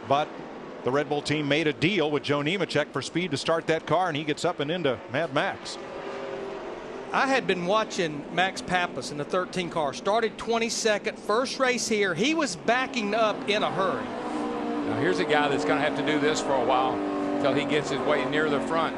But the Red Bull team made a deal with Joe Nemechek for speed to start that car, and he gets up and into Mad Max. I had been watching Max Pappas in the 13 car. Started 22nd, first race here. He was backing up in a hurry. Now here's a guy that's going to have to do this for a while until he gets his way near the front.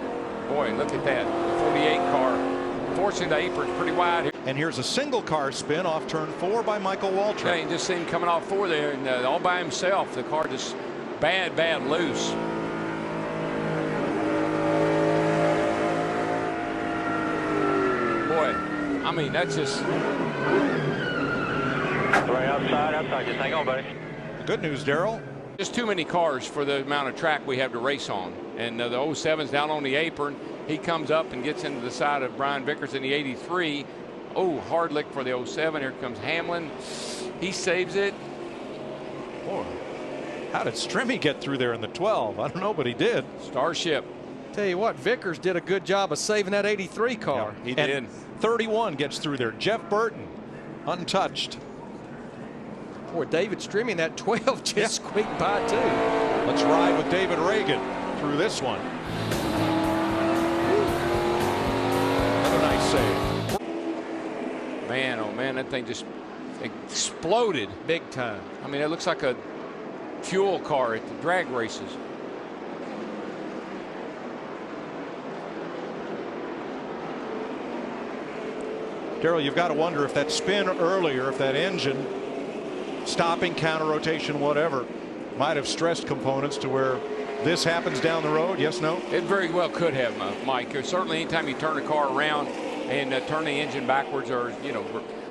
Boy, look at that. The 48 car. Fortunately, the apron's pretty wide here. And here's a single car spin off turn 4 by Michael Waltrip. Yeah, you just see him coming off 4 there, and all by himself. The car just bad loose. Boy, I mean, that's just... Right outside, just hang on, buddy. Good news, Darrell. Just too many cars for the amount of track we have to race on. And the 07's down on the apron. He comes up and gets into the side of Brian Vickers in the 83. Oh, hard lick for the 07. Here comes Hamlin. He saves it. Boy, how did Strimmy get through there in the 12? I don't know, but he did. Starship. Tell you what, Vickers did a good job of saving that 83 car. Yeah, he did. And 31 gets through there. Jeff Burton, untouched. Boy, David Strimmy in that 12 just squeaked by too. Let's ride with David Ragan through this one. Another nice save. Man, oh man, that thing just exploded. Big time. I mean, it looks like a fuel car at the drag races. Darrell, you've got to wonder if that spin earlier, if that engine stopping, counter rotation, whatever, might have stressed components to where this happens down the road. Yes, no? It very well could have, Mike. Certainly anytime you turn a car around and turn the engine backwards, or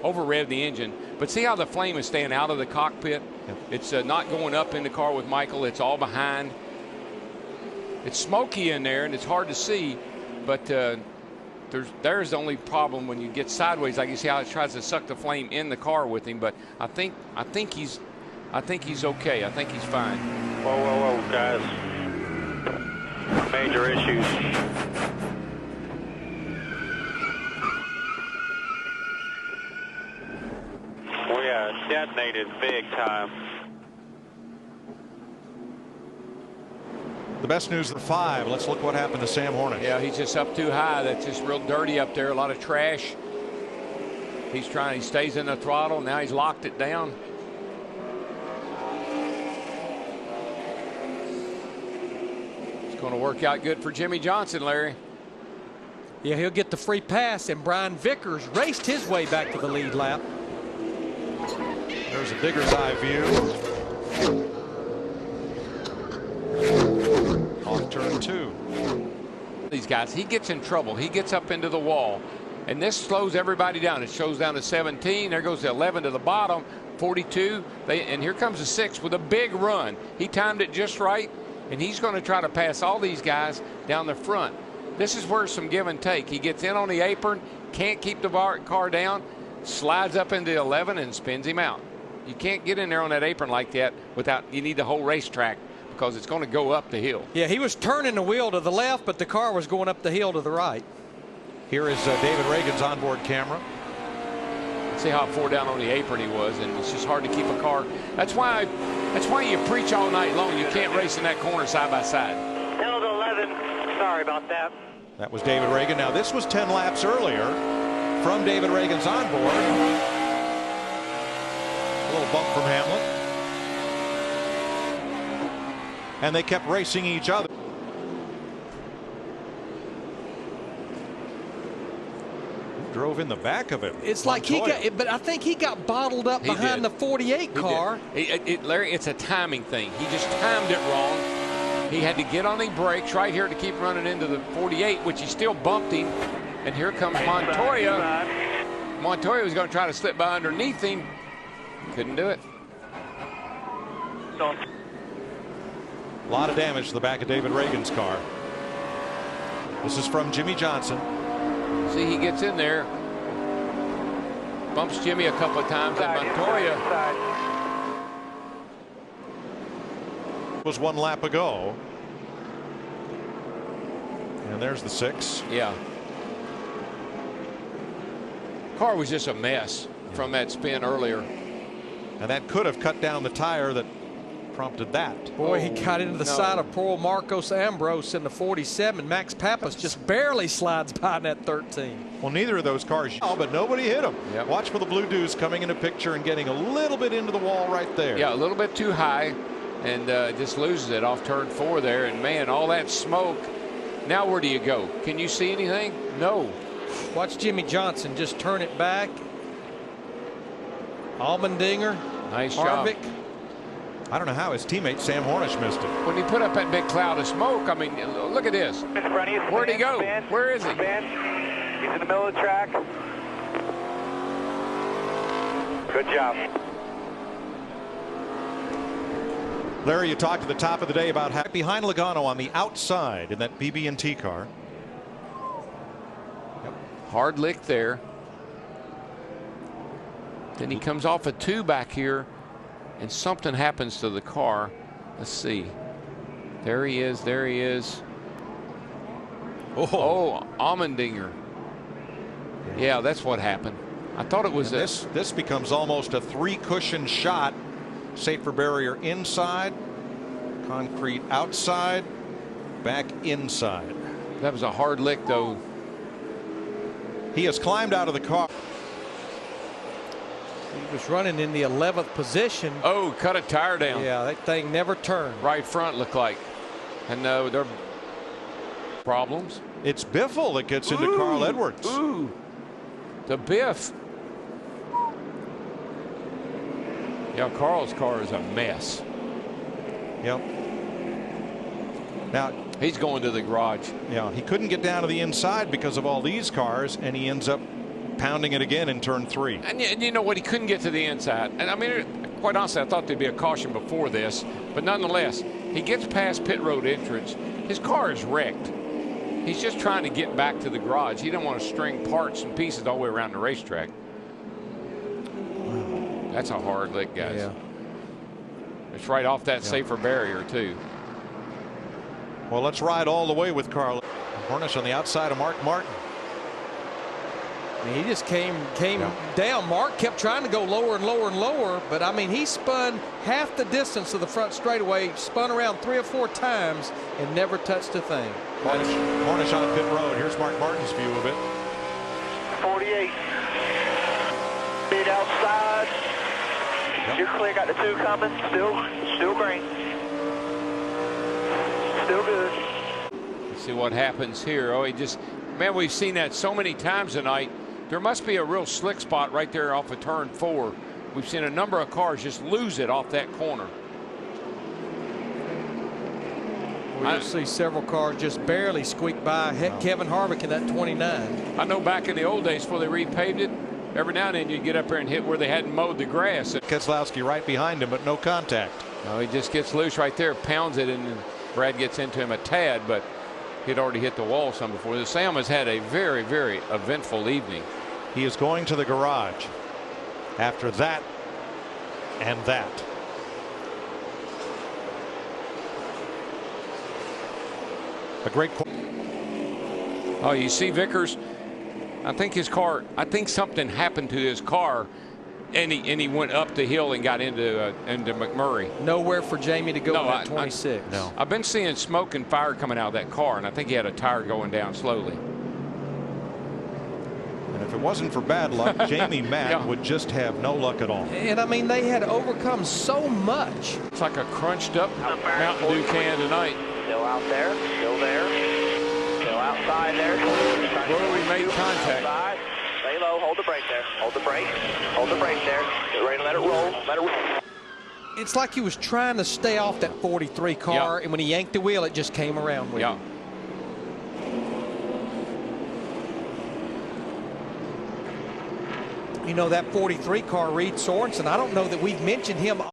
over rev the engine. But see how the flame is staying out of the cockpit? Yep. It's not going up in the car with Michael. It's all behind. It's smoky in there and it's hard to see, but there's the only problem when you get sideways, like you see how it tries to suck the flame in the car with him. But I think he's okay. I think he's fine. Whoa, guys. Major issues. We are detonated big time. The best news of the 5. Let's look what happened to Sam Hornick. Yeah, he's just up too high. That's just real dirty up there. A lot of trash. He stays in the throttle. Now he's locked it down. It's going to work out good for Jimmie Johnson, Larry. Yeah, he'll get the free pass, and Brian Vickers raced his way back to the lead lap. There's a digger's eye view. Off turn 2. These guys, he gets in trouble. He gets up into the wall, and this slows everybody down. It shows down to 17. There goes the 11 to the bottom. 42. And here comes the 6 with a big run. He timed it just right, and he's going to try to pass all these guys down the front. This is where some give and take. He gets in on the apron, can't keep the car down, slides up into 11 and spins him out. You can't get in there on that apron like that without, you need the whole racetrack, because it's going to go up the hill. Yeah, he was turning the wheel to the left, but the car was going up the hill to the right. Here is David Ragan's onboard camera. See how far down on the apron he was, and it's just hard to keep a car. That's why you preach all night long. You can't race in that corner side by side. 10 to 11. Sorry about that. That was David Ragan. Now this was 10 laps earlier from David Ragan's onboard. A little bump from Hamlin. And they kept racing each other. Drove in the back of it. It's like he got, but I think he got bottled up behind the 48 car. Larry, it's a timing thing. He just timed it wrong. He had to get on the brakes right here to keep running into the 48, which he still bumped him. And here comes Montoya. Montoya was going to try to slip by underneath him. Couldn't do it. A lot of damage to the back of David Ragan's car. This is from Jimmie Johnson. See, he gets in there, bumps Jimmy a couple of times, and Montoya was 1 lap ago. And there's the 6. Yeah. Car was just a mess from that spin earlier. And that could have cut down the tire that prompted that. Boy, he got into the no. side of poor Marcos Ambrose in the 47. Max Pappas just barely slides by in that 13. Well, neither of those cars, but nobody hit them. Yep. Watch for the Blue Dews coming into picture and getting a little bit into the wall right there. Yeah, a little bit too high, and just loses it off turn 4 there. And man, all that smoke. Now where do you go? Can you see anything? No. Watch Jimmy Johnson just turn it back. Allmendinger. Nice job. Harvick. I don't know how his teammate Sam Hornish missed it. When he put up that big cloud of smoke, I mean, look at this. Where'd he go? Where is he? He's in the middle of the track. Good job. Larry, you talked at the top of the day about how behind Logano on the outside in that BB&T car. Hard lick there. Then he comes off a 2 back here, and something happens to the car. Let's see. There he is. There he is. Oh, Allmendinger. Yeah, that's what happened. I thought it was this becomes almost a 3-cushion shot. Safer barrier inside, concrete outside, back inside. That was a hard lick, though. He has climbed out of the car. He was running in the 11th position. Oh, cut a tire down. Yeah, that thing never turned. Right front looked like. And there are problems. It's Biffle that gets into Carl Edwards. Ooh, the Biff. Yeah, Carl's car is a mess. Yep. Now he's going to the garage. Yeah, he couldn't get down to the inside because of all these cars, and he ends up pounding it again in turn 3. And you know what? He couldn't get to the inside. And I mean, quite honestly, I thought there'd be a caution before this, but nonetheless, he gets past pit road entrance. His car is wrecked. He's just trying to get back to the garage. He didn't want to string parts and pieces all the way around the racetrack. That's a hard lick, guys. Yeah. It's right off that safer barrier, too. Well, let's ride all the way with Carl Hornish on the outside of Mark Martin. I mean, he just came down. Mark kept trying to go lower and lower and lower, but I mean, he spun half the distance of the front straightaway, spun around 3 or 4 times, and never touched a thing. Hornish on pit road. Here's Mark Martin's view of it. 48. Mid outside. You're clear. Got the 2 coming. Still green. Still good. Let's see what happens here. Oh, man, we've seen that so many times tonight. There must be a real slick spot right there off of turn 4. We've seen a number of cars just lose it off that corner. We'll see several cars just barely squeak by. Heck, Kevin Harvick in that 29. I know back in the old days before they repaved it, every now and then you'd get up there and hit where they hadn't mowed the grass. Keselowski right behind him, but no contact. No, he just gets loose right there, pounds it, and Brad gets into him a tad, but he'd already hit the wall some before. Sam has had a very, very eventful evening. He is going to the garage after that and that. A great. Oh, you see Vickers? I think something happened to his car, and he went up the hill and got into McMurray. Nowhere for Jamie to go in that 26. No. I've been seeing smoke and fire coming out of that car, and I think he had a tire going down slowly. And if it wasn't for bad luck, Jamie Mack would just have no luck at all. And I mean, they had overcome so much. It's like a crunched up Mountain Dew can tonight. Still out there. Still there. Still outside there. Where we made contact. Outside. Stay low. Hold the brake there. Hold the brake. Hold the brake there. Get ready to let it roll. Let it roll. It's like he was trying to stay off that 43 car, and when he yanked the wheel, it just came around with him. You know, that 43 car, Reed Sorensen, I don't know that we've mentioned him